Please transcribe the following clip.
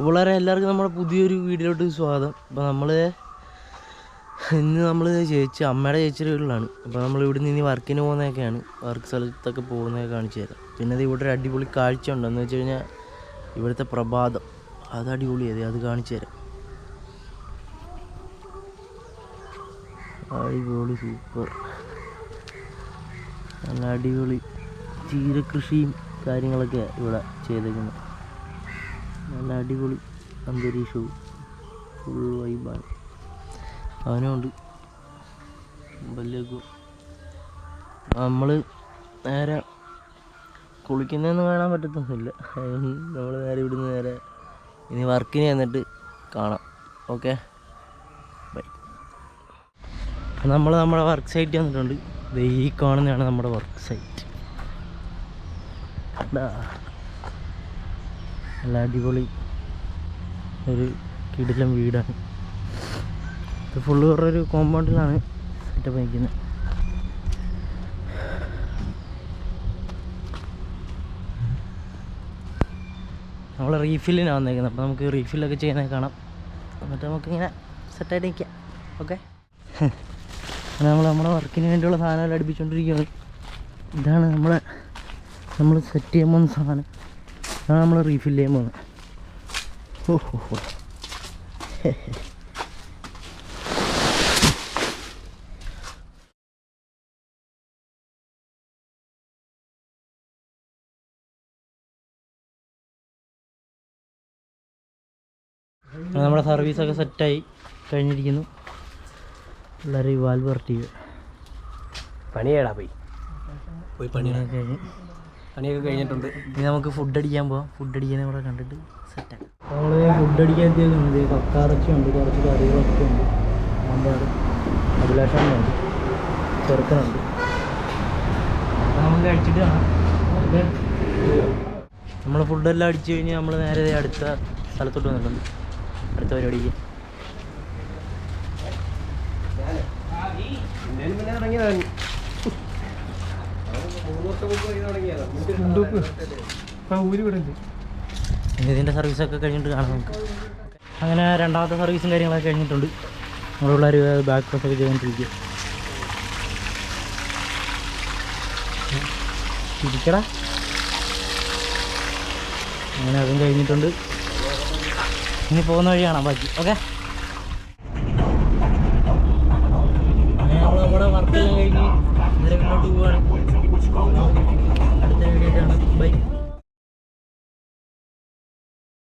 വളരെ എല്ലാവർക്കും നമ്മുടെ പുതിയൊരു വീഡിയോയിലോട്ട് സ്വാഗതം. അപ്പോൾ ഇന്ന് നമ്മൾ അമ്മയുടെ ചേച്ചിയുടെ വീട്ടിലാണ്. അപ്പോൾ നമ്മൾ ഇവിടെ നിന്ന് വർക്കിന് പോകുന്നതൊക്കെയാണ്, വർക്ക് സ്ഥലത്തൊക്കെ പോകുന്നതൊക്കെ കാണിച്ചു തരാം. പിന്നെ ഇവിടെ ഒരു അടിപൊളി കാഴ്ച ഉണ്ടെന്ന് വെച്ച് കഴിഞ്ഞാൽ ഇവിടുത്തെ പ്രഭാതം, അത് അടിപൊളിയായത്, അത് കാണിച്ചു തരാം. അടിപൊളി, സൂപ്പർ, നല്ല അടിപൊളി ചീരകൃഷിയും കാര്യങ്ങളൊക്കെ ഇവിടെ ചെയ്തേക്കുന്നത്. നല്ല അടിപൊളി അന്തരീക്ഷവും ഫുൾ വൈബാണ്. അവനുമുണ്ട് വലിയേക്കും. നമ്മൾ നേരെ കുളിക്കുന്നതെന്ന് കാണാൻ പറ്റത്തൊന്നുമില്ല. നമ്മൾ നേരെ ഇവിടുന്ന് നേരെ ഇനി വർക്കിന് ചെന്നിട്ട് കാണാം. Okay, bye. നമ്മുടെ വർക്ക് സൈറ്റ് വന്നിട്ടുണ്ട്. ഈ കാണുന്നതാണ് നമ്മുടെ വർക്ക് സൈറ്റ്. നല്ല അടിപൊളി ഒരു കിടിലം വീടാണ്. ഇത് ഫുള്ള് ഒരു കോമ്പൗണ്ടിലാണ് സെറ്റപ്പ് നിൽക്കുന്നത്. നമ്മൾ റീഫില്ലിനാണ് വന്നേക്കുന്നത്. അപ്പോൾ നമുക്ക് റീഫില്ലൊക്കെ ചെയ്യുന്നത് കാണാം. എന്നിട്ട് നമുക്കിങ്ങനെ സെറ്റായിട്ട് നിൽക്കാം. ഓക്കെ, നമ്മുടെ വർക്കിന് വേണ്ടിയുള്ള സാധനമെല്ലാം അടുപ്പിച്ചുകൊണ്ടിരിക്കുകയാണ്. ഇതാണ് നമ്മൾ സെറ്റ് ചെയ്യാൻ പോകുന്ന സാധനം. അതാണ് നമ്മൾ റീഫില്ല് ചെയ്യാൻ പോകുന്നത്. ഓഹോ, നമ്മുടെ സർവീസൊക്കെ സെറ്റായി കഴിഞ്ഞിരിക്കുന്നു. എല്ലാവരും ഈ വാൽവ് വർക്ക് പണിയേടാ പോയി പണിയൊക്കെ കഴിഞ്ഞിട്ടുണ്ട്. ഇനി നമുക്ക് ഫുഡ് അടിക്കാൻ പോവാം. ഫുഡ് അടിക്കാൻ ഇവിടെ കണ്ടിട്ട് സെറ്റാക്കാം. നമ്മൾ ഫുഡ് അടിക്കാൻ എത്തിയത് കക്കാറച്ചിയുണ്ട്, കുറച്ച് കറികളൊക്കെ ഉണ്ട്, സാമ്പാട്, അഭിലാഷമുണ്ട്, ചെറുക്കനുണ്ട്. നമുക്ക് കഴിച്ചിട്ട് കാണാം. നമ്മൾ ഫുഡെല്ലാം അടിച്ചു കഴിഞ്ഞ് നമ്മൾ നേരെ അടുത്ത സ്ഥലത്തോട്ട് വന്നിട്ടുണ്ട്, അടുത്ത പരിപാടിക്ക്. ഇതിൻ്റെ സർവീസൊക്കെ കഴിഞ്ഞിട്ട് കാണാം നമുക്ക്. അങ്ങനെ രണ്ടാമത്തെ സർവീസും കാര്യങ്ങളൊക്കെ കഴിഞ്ഞിട്ടുണ്ട്. നമ്മളുള്ള ഒരു ബാക്ക് പാസൊക്കെ ചെയ്തുകൊണ്ടിരിക്കുക. ഇരിക്കടാ. അങ്ങനെ അതും കഴിഞ്ഞിട്ടുണ്ട്. ഇനി പോകുന്ന വഴി കാണാം ബാക്കി. ഓക്കെ, നമ്മുടെ വർക്കെല്ലാം കഴിഞ്ഞ് നേരെ മുന്നോട്ട് പോവുകയാണ്. അടുത്ത വീഡിയോ ആണ്. ബൈ.